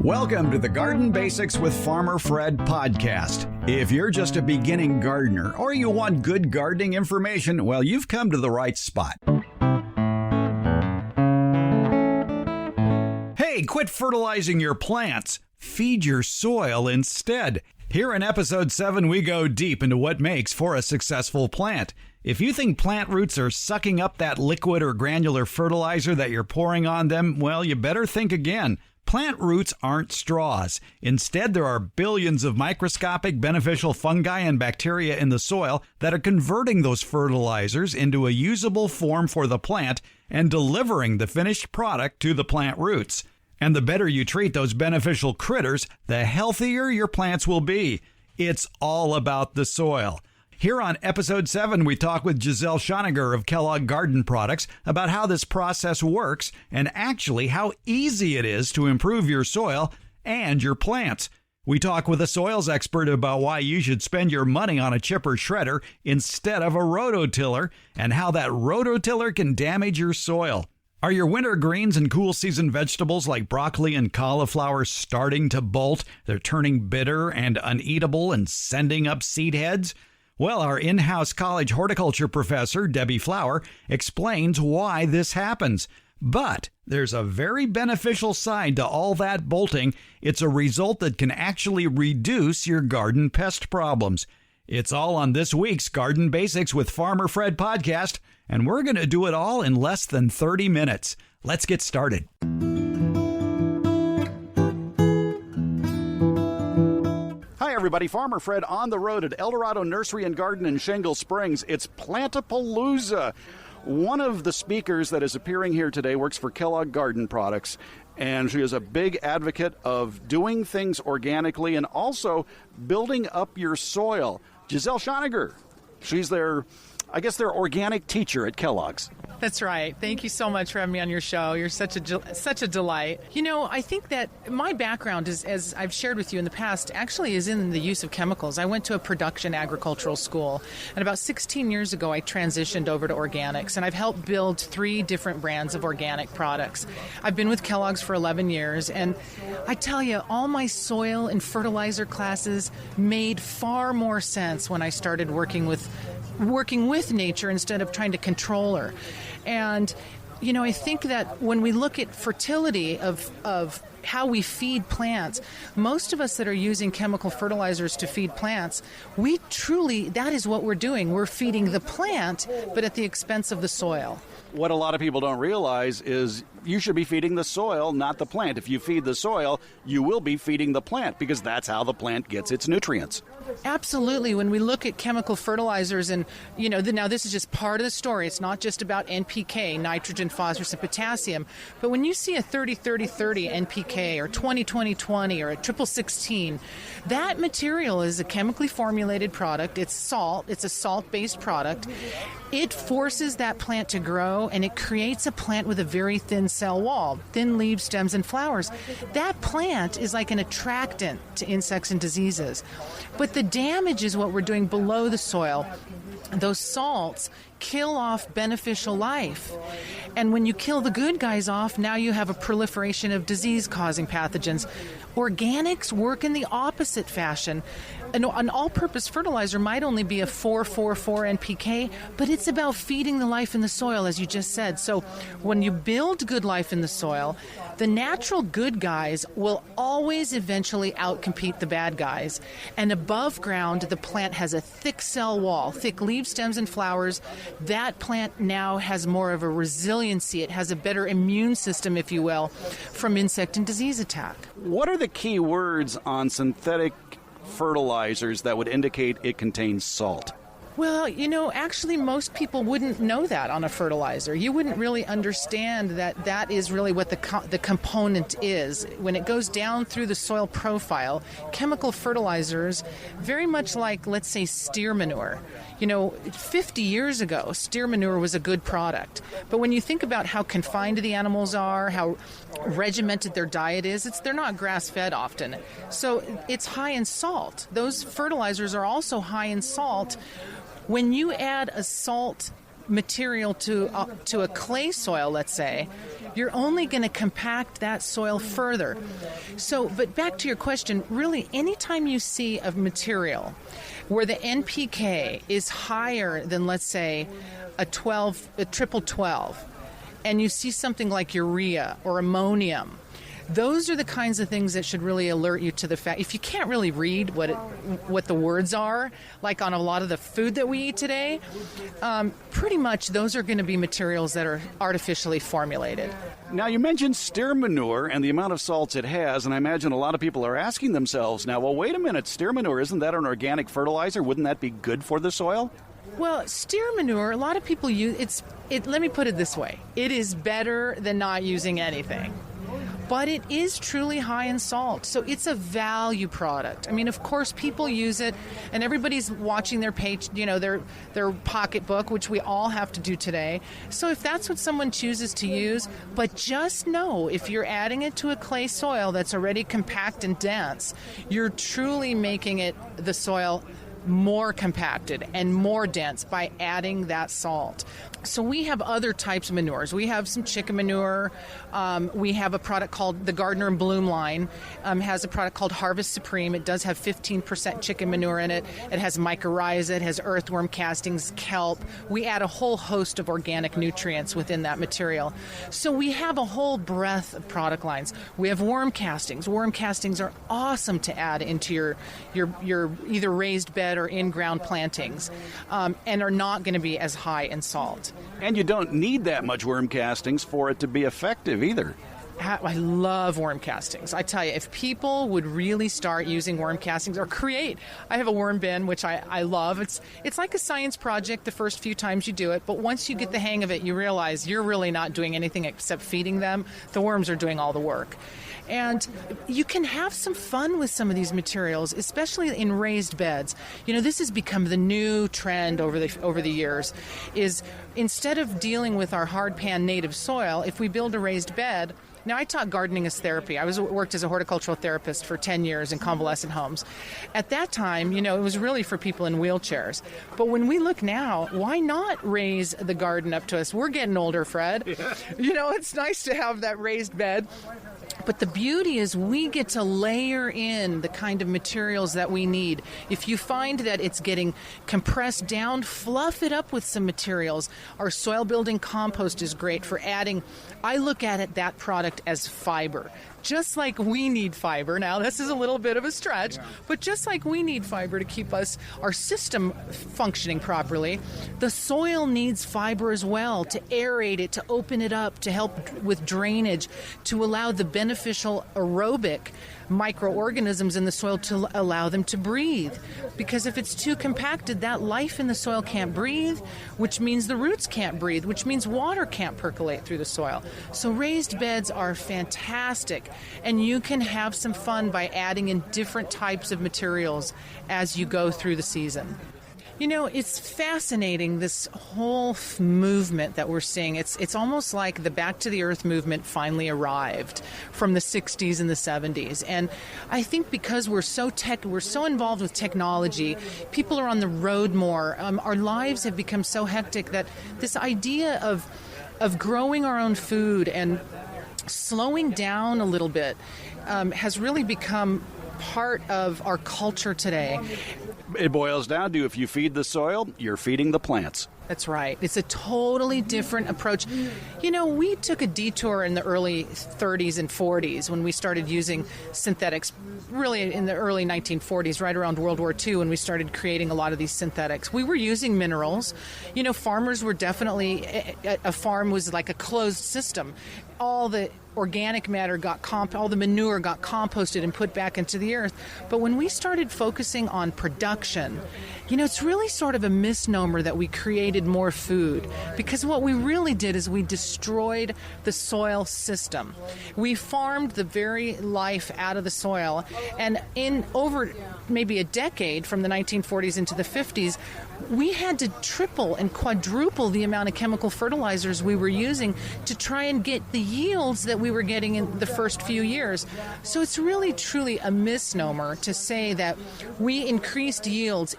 Welcome to the Garden Basics with Farmer Fred podcast. If you're just a beginning gardener or you want good gardening information, well, you've come to the right spot. Hey, quit fertilizing your plants. Feed your soil instead. Here in episode 7, we go deep into what makes for a successful plant. If you think plant roots are sucking up that liquid or granular fertilizer that you're pouring on them, well, you better think again. Plant roots aren't straws. Instead, there are billions of microscopic beneficial fungi and bacteria in the soil that are converting those fertilizers into a usable form for the plant and delivering the finished product to the plant roots. And the better you treat those beneficial critters, the healthier your plants will be. It's all about the soil. Here on episode 7, we talk with Giselle Schoniger of Kellogg Garden Products about how this process works and actually how easy it is to improve your soil and your plants. We talk with a soils expert about why you should spend your money on a chipper shredder instead of a rototiller and how that rototiller can damage your soil. Are your winter greens and cool season vegetables like broccoli and cauliflower starting to bolt? They're turning bitter and uneatable and sending up seed heads? Well, our in-house college horticulture professor, Debbie Flower, explains why this happens. But there's a very beneficial side to all that bolting. It's a result that can actually reduce your garden pest problems. It's all on this week's Garden Basics with Farmer Fred podcast, and we're going to do it all in less than 30 minutes. Let's get started. Hi, everybody. Farmer Fred on the road at Eldorado Nursery and Garden in Shingle Springs. It's Plantapalooza. One of the speakers that is appearing here today works for Kellogg Garden Products, and she is a big advocate of doing things organically and also building up your soil. Giselle Schoniger. She's their organic teacher at Kellogg's. That's right. Thank you so much for having me on your show. You're such a delight. You know, I think that my background is, as I've shared with you in the past, actually is in the use of chemicals. I went to a production agricultural school, and about 16 years ago, I transitioned over to organics, and I've helped build 3 different brands of organic products. I've been with Kellogg's for 11 years, and I tell you, all my soil and fertilizer classes made far more sense when I started working with nature instead of trying to control her. And, you know, I think that when we look at fertility of how we feed plants, most of us that are using chemical fertilizers to feed plants, that is what we're doing. We're feeding the plant, but at the expense of the soil. What a lot of people don't realize is you should be feeding the soil, not the plant. If you feed the soil, you will be feeding the plant because that's how the plant gets its nutrients. Absolutely. When we look at chemical fertilizers, and, you know, now this is just part of the story. It's not just about NPK, nitrogen, phosphorus, and potassium. But when you see a 30-30-30 NPK or 20-20-20 or a 16-16, that material is a chemically formulated product. It's salt. It's a salt-based product. It forces that plant to grow, and it creates a plant with a very thin cell wall, thin leaves, stems, and flowers. That plant is like an attractant to insects and diseases. But the damage is what we're doing below the soil. Those salts kill off beneficial life. And when you kill the good guys off, now you have a proliferation of disease-causing pathogens. Organics work in the opposite fashion. An all-purpose fertilizer might only be a 4-4-4 NPK, but it's about feeding the life in the soil, as you just said. So when you build good life in the soil, the natural good guys will always eventually outcompete the bad guys. And above ground, the plant has a thick cell wall, thick leaves, stems, and flowers. That plant now has more of a resiliency. It has a better immune system, if you will, from insect and disease attack. What are the key words on synthetic fertilizers that would indicate it contains salt? Well, you know, actually most people wouldn't know that on a fertilizer. You wouldn't really understand that that is really what the component is. When it goes down through the soil profile, chemical fertilizers, very much like, let's say, steer manure. You know, 50 years ago, steer manure was a good product. But when you think about how confined the animals are, how regimented their diet is, they're not grass-fed often. So it's high in salt. Those fertilizers are also high in salt. When you add a salt material to a clay soil, let's say, you're only going to compact that soil further. So, but back to your question, really, anytime you see a material where the NPK is higher than, let's say, a triple 12, and you see something like urea or ammonium, those are the kinds of things that should really alert you to the fact. If you can't really read what the words are, like on a lot of the food that we eat today, pretty much those are going to be materials that are artificially formulated. Now, you mentioned steer manure and the amount of salts it has, and I imagine a lot of people are asking themselves now, well, wait a minute, steer manure, isn't that an organic fertilizer? Wouldn't that be good for the soil? Well, steer manure, a lot of people use it. Let me put it this way. It is better than not using anything. But it is truly high in salt, so it's a value product. I mean, of course, people use it, and everybody's watching their page, their pocketbook, which we all have to do today. So if that's what someone chooses to use, but just know if you're adding it to a clay soil that's already compact and dense, you're truly making the soil more compacted and more dense by adding that salt. So we have other types of manures. We have some chicken manure. We have a product called the Gardener and Bloom line. Has a product called Harvest Supreme. It does have 15% chicken manure in it. It has mycorrhiza. It has earthworm castings, kelp. We add a whole host of organic nutrients within that material. So we have a whole breadth of product lines. We have worm castings. Worm castings are awesome to add into your either raised bed or in-ground plantings, and are not going to be as high in salt. And you don't need that much worm castings for it to be effective either. I love worm castings. I tell you, if people would really start using worm castings or create, I have a worm bin, which I love. It's like a science project the first few times you do it, but once you get the hang of it, you realize you're really not doing anything except feeding them. The worms are doing all the work. And you can have some fun with some of these materials, especially in raised beds. This has become the new trend over the years, is instead of dealing with our hard pan native soil, if we build a raised bed. Now, I taught gardening as therapy. I worked as a horticultural therapist for 10 years in convalescent homes. At that time, it was really for people in wheelchairs. But when we look now, why not raise the garden up to us? We're getting older, Fred. Yeah. It's nice to have that raised bed. But the beauty is we get to layer in the kind of materials that we need. If you find that it's getting compressed down, fluff it up with some materials. Our soil building compost is great for adding. I look at that product as fiber. Just like we need fiber. Now, this is a little bit of a stretch, but just like we need fiber to keep our system functioning properly, the soil needs fiber as well to aerate it, to open it up, to help with drainage, to allow the beneficial aerobic microorganisms in the soil to allow them to breathe. Because if it's too compacted, that life in the soil can't breathe, which means the roots can't breathe, which means water can't percolate through the soil. So raised beds are fantastic, and you can have some fun by adding in different types of materials as you go through the season. It's fascinating, this whole movement that we're seeing. It's almost like the Back to the Earth movement finally arrived from the 60s and the 70s. And I think because we're so involved with technology, people are on the road more. Our lives have become so hectic that this idea of growing our own food and slowing down a little bit has really become part of our culture today. It boils down to if you feed the soil, you're feeding the plants. That's right. It's a totally different approach. We took a detour in the early 30s and 40s when we started using synthetics, really in the early 1940s, right around World War II, when we started creating a lot of these synthetics. We were using minerals. Farmers were definitely, a farm was like a closed system. All the organic matter all the manure got composted and put back into the earth. But when we started focusing on production, it's really sort of a misnomer that we created more food, because what we really did is we destroyed the soil system. We farmed the very life out of the soil, and in over maybe a decade, from the 1940s into the 50s, we had to triple and quadruple the amount of chemical fertilizers we were using to try and get the yields that we were getting in the first few years. So it's really truly a misnomer to say that we increased yields.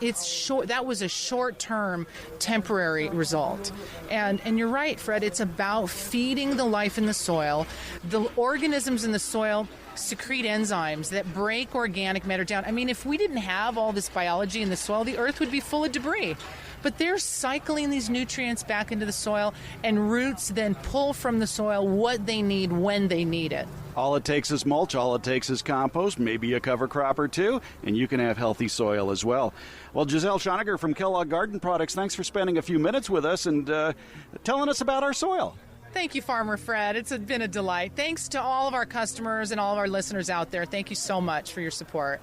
That was a short-term, temporary temporary result. And you're right, Fred, it's about feeding the life in the soil. The organisms in the soil secrete enzymes that break organic matter down. I mean, if we didn't have all this biology in the soil, the earth would be full of debris. But they're cycling these nutrients back into the soil, and roots then pull from the soil what they need when they need it. All it takes is mulch, all it takes is compost, maybe a cover crop or two, and you can have healthy soil as well. Well, Giselle Schoniger from Kellogg Garden Products, thanks for spending a few minutes with us and telling us about our soil. Thank you, Farmer Fred. It's been a delight. Thanks to all of our customers and all of our listeners out there. Thank you so much for your support.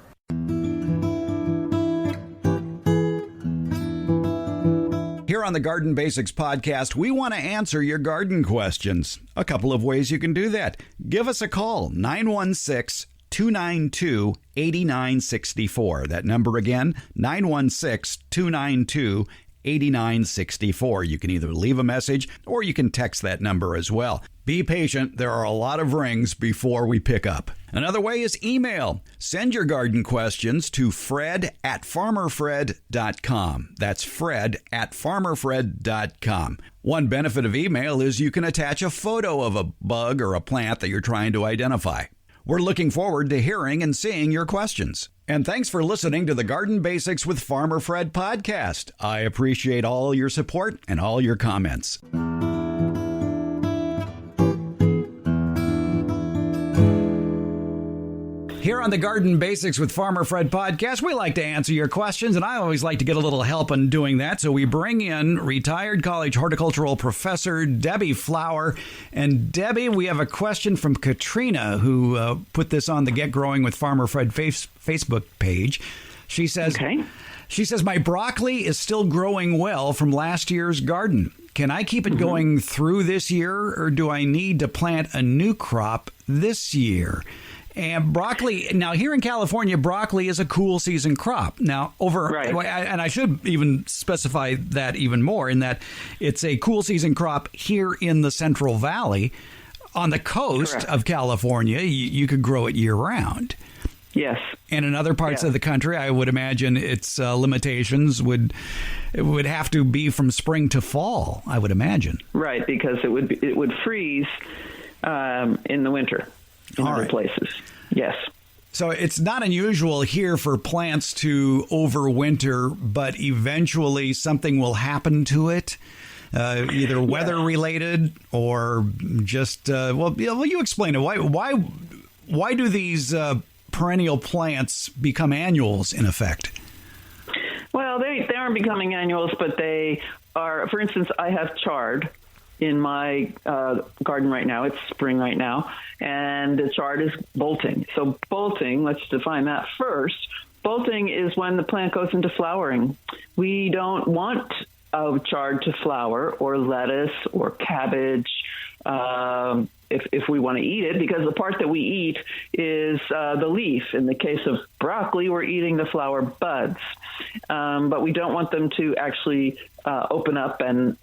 Here on the Garden Basics podcast, we want to answer your garden questions. A couple of ways you can do that. Give us a call, 916-292-8964. That number again, 916-292-8964. You can either leave a message or you can text that number as well. Be patient. There are a lot of rings before we pick up. Another way is email. Send your garden questions to fred@farmerfred.com. That's fred@farmerfred.com. One benefit of email is you can attach a photo of a bug or a plant that you're trying to identify. We're looking forward to hearing and seeing your questions. And thanks for listening to the Garden Basics with Farmer Fred podcast. I appreciate all your support and all your comments. Here on the Garden Basics with Farmer Fred podcast, we like to answer your questions, and I always like to get a little help in doing that. So we bring in retired college horticultural professor Debbie Flower. And Debbie, we have a question from Katrina, who put this on the Get Growing with Farmer Fred Facebook page. She says, my broccoli is still growing well from last year's garden. Can I keep it going through this year, or do I need to plant a new crop this year? And broccoli, now here in California, broccoli is a cool season crop. Now, and I should even specify that even more, in that it's a cool season crop here in the Central Valley. On the coast of California, you could grow it year round. Yes. And in other parts of the country, I would imagine its limitations would have to be from spring to fall, I would imagine. Right, because it would freeze in the winter. In other places. Yes. So it's not unusual here for plants to overwinter, but eventually something will happen to it, either weather related or just, you explain it. Why do these perennial plants become annuals in effect? Well, they aren't becoming annuals, but they are. For instance, I have chard in my garden right now. It's spring right now, and the chard is bolting. So bolting, let's define that first. Bolting is when the plant goes into flowering. We don't want chard to flower, or lettuce or cabbage, if we want to eat it, because the part that we eat is the leaf. In the case of broccoli, we're eating the flower buds, but we don't want them to actually open up and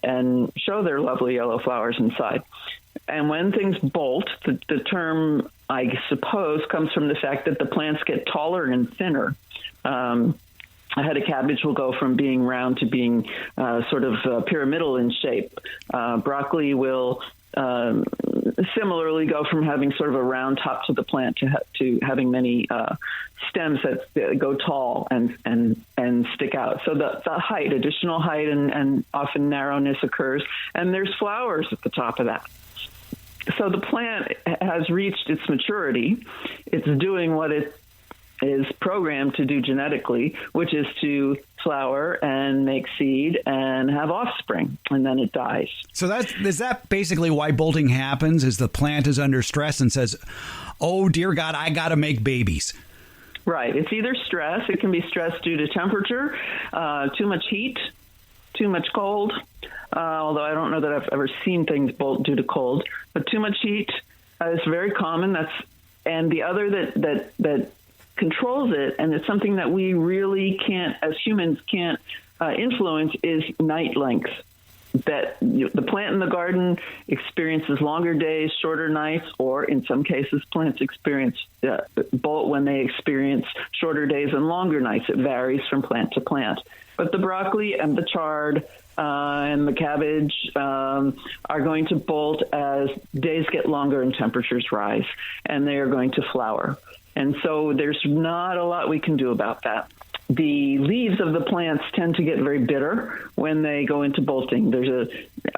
show their lovely yellow flowers inside. And when things bolt, the term, I suppose, comes from the fact that the plants get taller and thinner. A head of cabbage will go from being round to being sort of pyramidal in shape. Broccoli will similarly go from having sort of a round top to the plant to having many stems that go tall and stick out. So the height, additional height and often narrowness occurs, and there's flowers at the top of that. So the plant has reached its maturity. It's doing what it is programmed to do genetically, which is to flower and make seed and have offspring, and then it dies. So is that basically why bolting happens? Is the plant is under stress and says, "Oh dear God, I got to make babies." Right. It's either stress. It can be stress due to temperature, too much heat, too much cold. Although I don't know that I've ever seen things bolt due to cold, but too much heat is very common. And the other that controls it, and it's something that we really can't, as humans, can't influence, is night length. that the plant in the garden experiences longer days, shorter nights, or in some cases, plants experience bolt when they experience shorter days and longer nights. It varies from plant to plant. But the broccoli and the chard and the cabbage are going to bolt as days get longer and temperatures rise, and they are going to flower. And so there's not a lot we can do about that. The leaves of the plants tend to get very bitter when they go into bolting.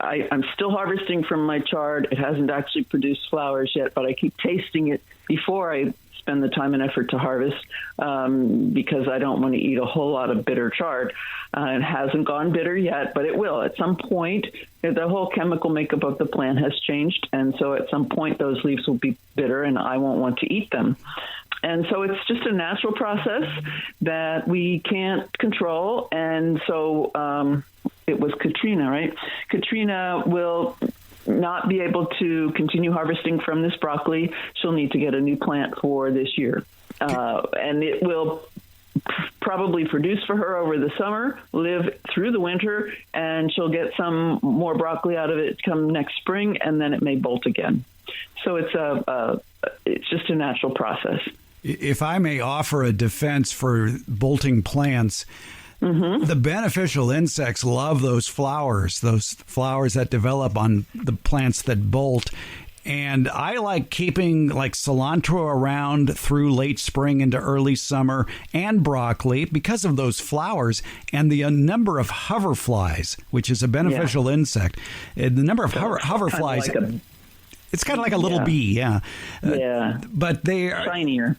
I'm still harvesting from my chard. It hasn't actually produced flowers yet, but I keep tasting it before I spend the time and effort to harvest because I don't want to eat a whole lot of bitter chard. It hasn't gone bitter yet, but it will. At some point, the whole chemical makeup of the plant has changed, and so at some point those leaves will be bitter and I won't want to eat them. And so it's just a natural process that we can't control. And so it was Katrina, right? Katrina will not be able to continue harvesting from this broccoli. She'll need to get a new plant for this year. And it will probably produce for her over the summer, live through the winter, and she'll get some more broccoli out of it come next spring, and then it may bolt again. So it's just a natural process. If I may offer a defense for bolting plants, the beneficial insects love those flowers that develop on the plants that bolt. And I like keeping like cilantro around through late spring into early summer and broccoli because of those flowers and the number of hoverflies, which is a beneficial insect. The number of hoverflies, it's kind of like a little bee, but they are shinier.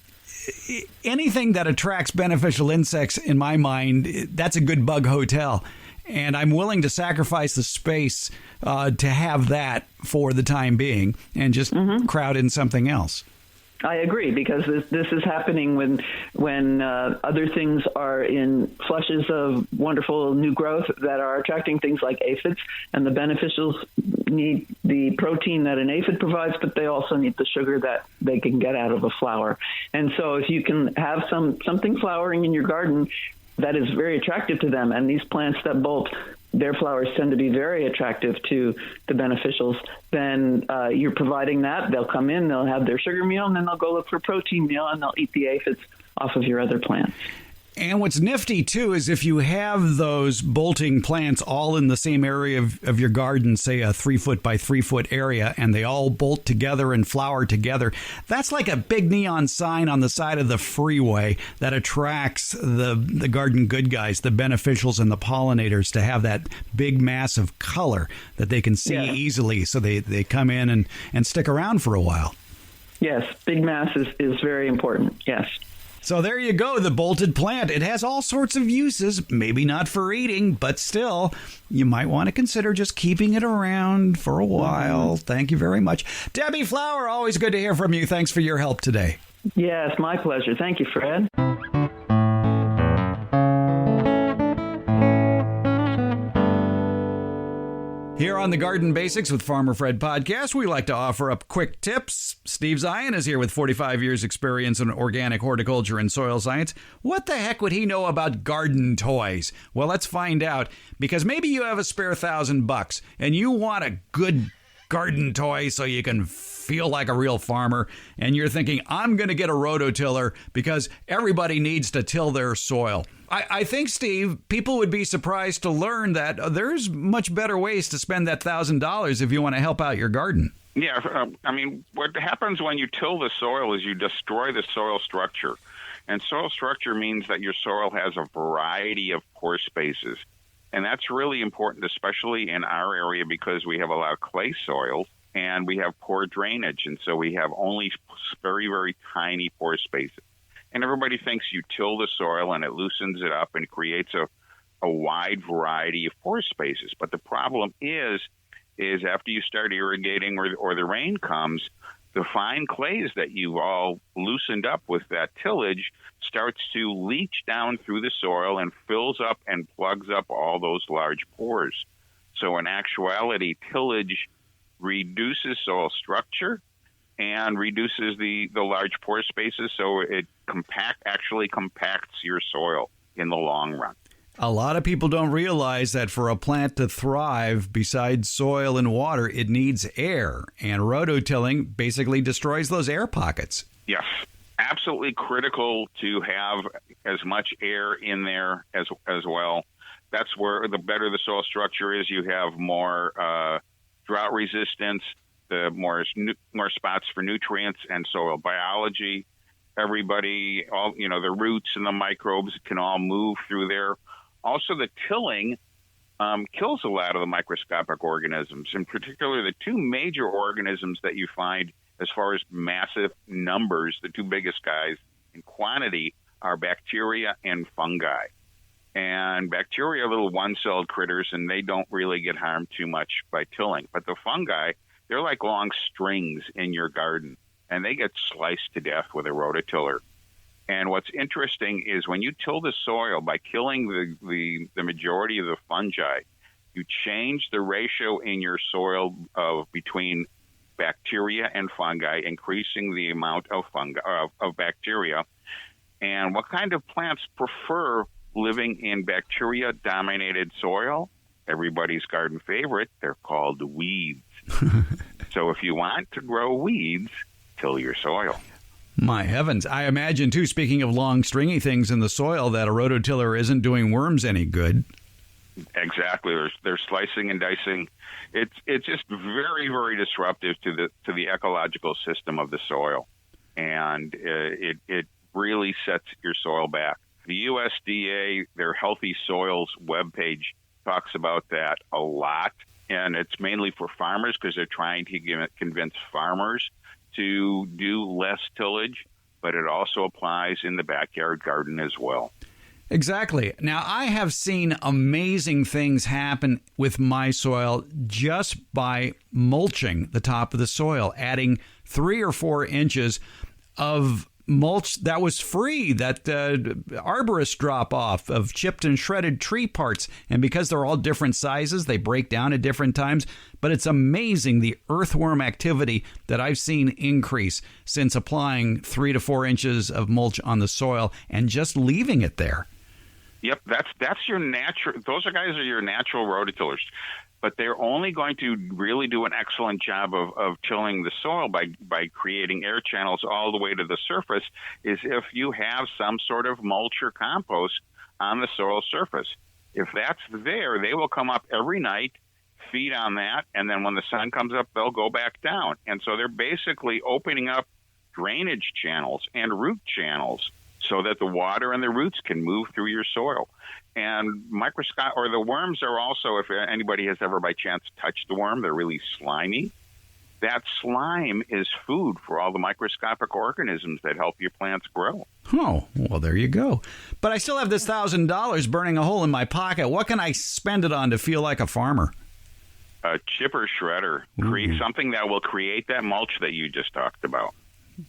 Anything that attracts beneficial insects, in my mind, that's a good bug hotel. And I'm willing to sacrifice the space to have that for the time being and just crowd in something else. I agree, because this is happening when other things are in flushes of wonderful new growth that are attracting things like aphids, and the beneficials need the protein that an aphid provides, but they also need the sugar that they can get out of a flower. And so if you can have something flowering in your garden that is very attractive to them, and these plants that bolt, their flowers tend to be very attractive to the beneficials, then you're providing that. They'll come in, they'll have their sugar meal, and then they'll go look for protein meal, and they'll eat the aphids off of your other plants. And what's nifty, too, is if you have those bolting plants all in the same area of your garden, say a 3-foot by 3-foot area, and they all bolt together and flower together, that's like a big neon sign on the side of the freeway that attracts the garden good guys, the beneficials and the pollinators, to have that big mass of color that they can see easily, so they come in and stick around for a while. Yes, big mass is very important, yes. So there you go, the bolted plant. It has all sorts of uses, maybe not for eating, but still, you might want to consider just keeping it around for a while. Thank you very much. Debbie Flower, always good to hear from you. Thanks for your help today. Yes, my pleasure. Thank you, Fred. Here on the Garden Basics with Farmer Fred podcast, we like to offer up quick tips. Steve Zion is here with 45 years experience in organic horticulture and soil science. What the heck would he know about garden toys? Well, let's find out, because maybe you have a spare $1,000 and you want a good garden toy so you can feel like a real farmer, and you're thinking, I'm going to get a rototiller because everybody needs to till their soil. I think, Steve, people would be surprised to learn that there's much better ways to spend that $1,000 if you want to help out your garden. Yeah, what happens when you till the soil is you destroy the soil structure. And soil structure means that your soil has a variety of pore spaces. And that's really important, especially in our area, because we have a lot of clay soils and we have poor drainage. And so we have only very, very tiny pore spaces. And everybody thinks you till the soil and it loosens it up and creates a wide variety of pore spaces. But the problem is after you start irrigating or the rain comes, the fine clays that you've all loosened up with that tillage starts to leach down through the soil and fills up and plugs up all those large pores. So in actuality, tillage reduces soil structure and reduces the large pore spaces, so it actually compacts your soil in the long run. A lot of people don't realize that for a plant to thrive, besides soil and water, it needs air. And rototilling basically destroys those air pockets. Yes, absolutely critical to have as much air in there as well. That's where the better the soil structure is, you have more drought resistance, the more spots for nutrients and soil biology. Everybody, all the roots and the microbes can all move through there. Also, the tilling kills a lot of the microscopic organisms. In particular, the two major organisms that you find as far as massive numbers, the two biggest guys in quantity, are bacteria and fungi. And bacteria are little one-celled critters, and they don't really get harmed too much by tilling. But the fungi, they're like long strings in your garden, and they get sliced to death with a rototiller. And what's interesting is when you till the soil by killing the majority of the fungi, you change the ratio in your soil between bacteria and fungi, increasing the amount of bacteria. And what kind of plants prefer living in bacteria-dominated soil? Everybody's garden favorite, they're called weeds. So if you want to grow weeds, till your soil. My heavens. I imagine, too, speaking of long, stringy things in the soil, that a rototiller isn't doing worms any good. Exactly. They're slicing and dicing. It's just very, very disruptive to the ecological system of the soil. And it really sets your soil back. The USDA, their Healthy Soils webpage, talks about that a lot. And it's mainly for farmers because they're trying to convince farmers to do less tillage, but it also applies in the backyard garden as well. Exactly. Now, I have seen amazing things happen with my soil just by mulching the top of the soil, adding 3 or 4 inches of mulch that was free, that arborists drop off of chipped and shredded tree parts. And because they're all different sizes, they break down at different times. But it's amazing the earthworm activity that I've seen increase since applying 3 to 4 inches of mulch on the soil and just leaving it there. Yep, that's your natural. Those guys are your natural rototillers. But they're only going to really do an excellent job of tilling the soil by creating air channels all the way to the surface is if you have some sort of mulch or compost on the soil surface. If that's there, they will come up every night, feed on that, and then when the sun comes up, they'll go back down. And so they're basically opening up drainage channels and root channels so that the water and the roots can move through your soil. And the worms are also, if anybody has ever by chance touched the worm, they're really slimy. That slime is food for all the microscopic organisms that help your plants grow. Oh, well, there you go. But I still have this $1,000 burning a hole in my pocket. What can I spend it on to feel like a farmer? A chipper shredder. Create something that will create that mulch that you just talked about.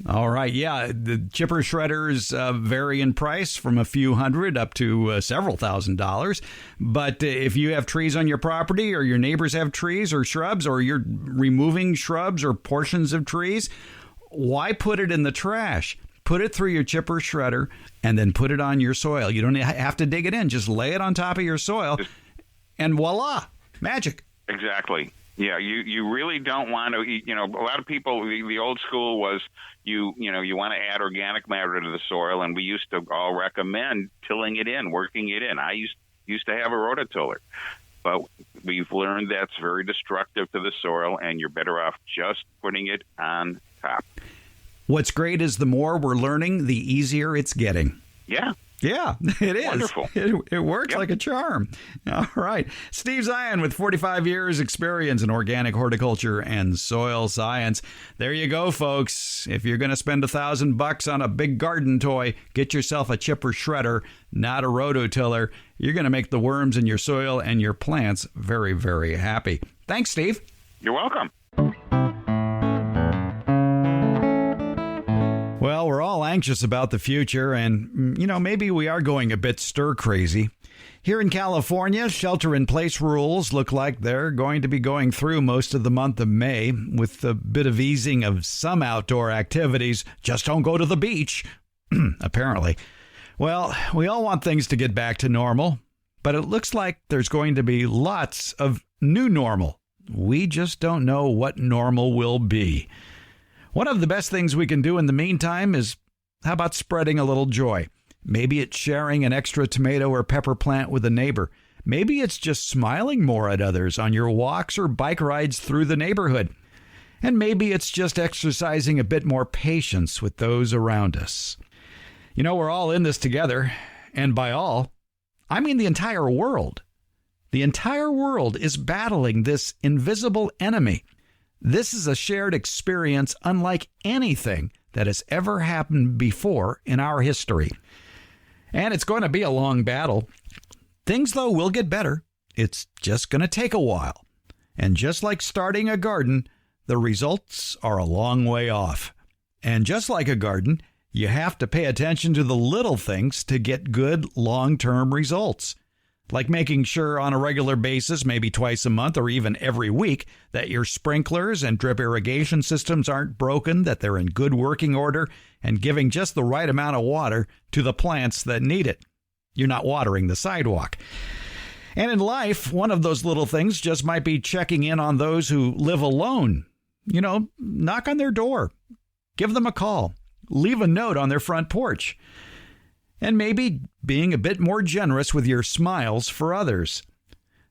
All right. Yeah. The chipper shredders vary in price from a few hundred up to several $1,000s. But if you have trees on your property or your neighbors have trees or shrubs or you're removing shrubs or portions of trees, why put it in the trash? Put it through your chipper shredder and then put it on your soil. You don't have to dig it in. Just lay it on top of your soil and voila, magic. Exactly. Yeah, you really don't want to, a lot of people, the old school was you want to add organic matter to the soil, and we used to all recommend tilling it in, working it in. I used to have a rototiller, but we've learned that's very destructive to the soil, and you're better off just putting it on top. What's great is the more we're learning, the easier it's getting. Yeah. Yeah, it is. Wonderful. It works like a charm. All right. Steve Zion with 45 years experience in organic horticulture and soil science. There you go, folks. If you're going to spend $1,000 on a big garden toy, get yourself a chipper shredder, not a rototiller. You're going to make the worms in your soil and your plants very, very happy. Thanks, Steve. You're welcome. Well, we're all anxious about the future, and, maybe we are going a bit stir-crazy. Here in California, shelter-in-place rules look like they're going to be going through most of the month of May, with a bit of easing of some outdoor activities. Just don't go to the beach, apparently. Well, we all want things to get back to normal, but it looks like there's going to be lots of new normal. We just don't know what normal will be. One of the best things we can do in the meantime is, how about spreading a little joy? Maybe it's sharing an extra tomato or pepper plant with a neighbor. Maybe it's just smiling more at others on your walks or bike rides through the neighborhood. And maybe it's just exercising a bit more patience with those around us. You know, we're all in this together, and by all, I mean the entire world. The entire world is battling this invisible enemy. This is a shared experience unlike anything that has ever happened before in our history. And it's going to be a long battle. Things, though, will get better. It's just going to take a while. And just like starting a garden, the results are a long way off. And just like a garden, you have to pay attention to the little things to get good long-term results. Like making sure on a regular basis, maybe twice a month or even every week, that your sprinklers and drip irrigation systems aren't broken, that they're in good working order, and giving just the right amount of water to the plants that need it. You're not watering the sidewalk. And in life, one of those little things just might be checking in on those who live alone. You know, knock on their door, give them a call, leave a note on their front porch. And maybe being a bit more generous with your smiles for others.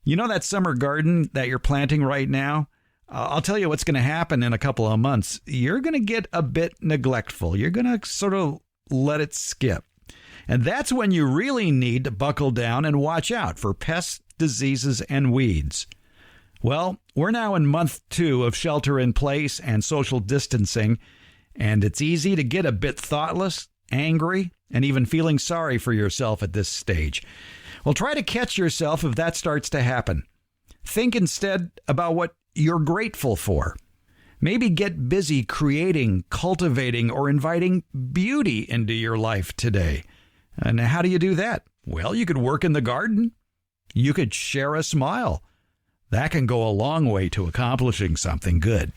You know that summer garden that you're planting right now? I'll tell you what's going to happen in a couple of months. You're going to get a bit neglectful. You're going to sort of let it skip. And that's when you really need to buckle down and watch out for pests, diseases, and weeds. Well, we're now in month 2 of shelter in place and social distancing, and it's easy to get a bit thoughtless, angry, and even feeling sorry for yourself at this stage. Well, try to catch yourself if that starts to happen. Think instead about what you're grateful for. Maybe get busy creating, cultivating, or inviting beauty into your life today. And how do you do that? Well, you could work in the garden. You could share a smile. That can go a long way to accomplishing something good.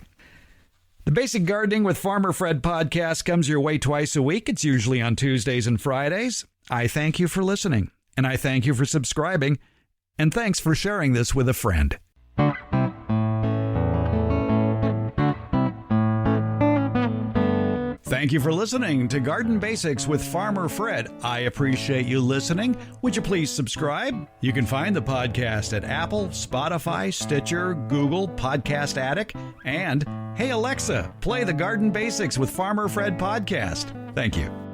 The Basic Gardening with Farmer Fred podcast comes your way twice a week. It's usually on Tuesdays and Fridays. I thank you for listening, and I thank you for subscribing, and thanks for sharing this with a friend. Thank you for listening to Garden Basics with Farmer Fred. I appreciate you listening. Would you please subscribe? You can find the podcast at Apple, Spotify, Stitcher, Google, Podcast Addict, and Hey Alexa, play the Garden Basics with Farmer Fred podcast. Thank you.